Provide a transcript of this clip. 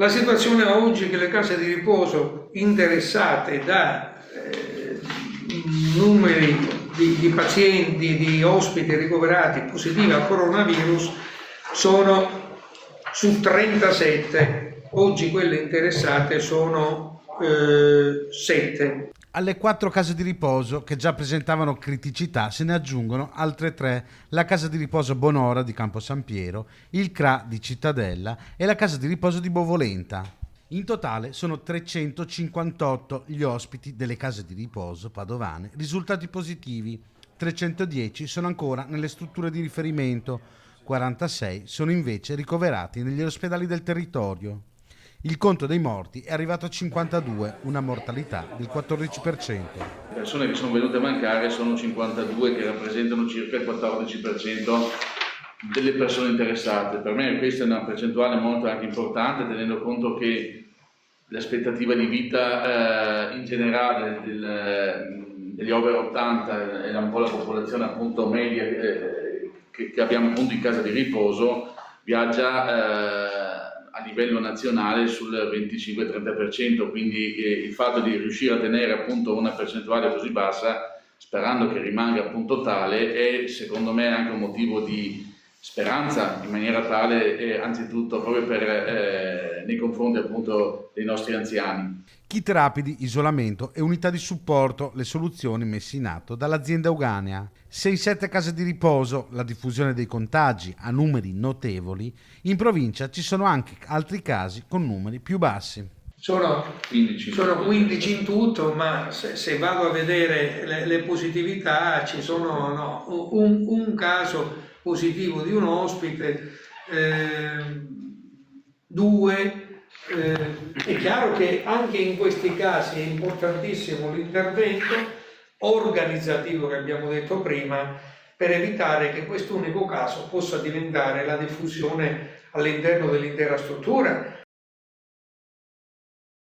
La situazione oggi è che le case di riposo interessate da numeri di pazienti, di ospiti ricoverati positivi al coronavirus sono su 37. Oggi quelle interessate sono 7. Alle 4 case di riposo che già presentavano criticità se ne aggiungono altre 3, la casa di riposo Bonora di Campo San Piero, il CRA di Cittadella e la casa di riposo di Bovolenta. In totale sono 358 gli ospiti delle case di riposo padovane risultati positivi, 310 sono ancora nelle strutture di riferimento, 46 sono invece ricoverati negli ospedali del territorio. Il conto dei morti è arrivato a 52, una mortalità del 14%. Le persone che sono venute a mancare sono 52, che rappresentano circa il 14% delle persone interessate. Per me questa è una percentuale molto anche importante, tenendo conto che l'aspettativa di vita in generale degli over 80 è un po' la popolazione appunto media che abbiamo appunto in casa di riposo, viaggia a livello nazionale sul 25-30%, quindi il fatto di riuscire a tenere appunto una percentuale così bassa, sperando che rimanga appunto tale, è secondo me anche un motivo di speranza, in maniera tale anzitutto proprio nei confronti appunto dei nostri anziani. Kit rapidi, isolamento e unità di supporto, le soluzioni messe in atto dall'azienda Euganea. Se in 7 case di riposo la diffusione dei contagi ha numeri notevoli, in provincia ci sono anche altri casi con numeri più bassi. Sono 15 in tutto, ma se vado a vedere le positività ci sono un caso positivo di un ospite, 2. È chiaro che anche in questi casi è importantissimo l'intervento organizzativo che abbiamo detto prima, per evitare che quest'unico caso possa diventare la diffusione all'interno dell'intera struttura,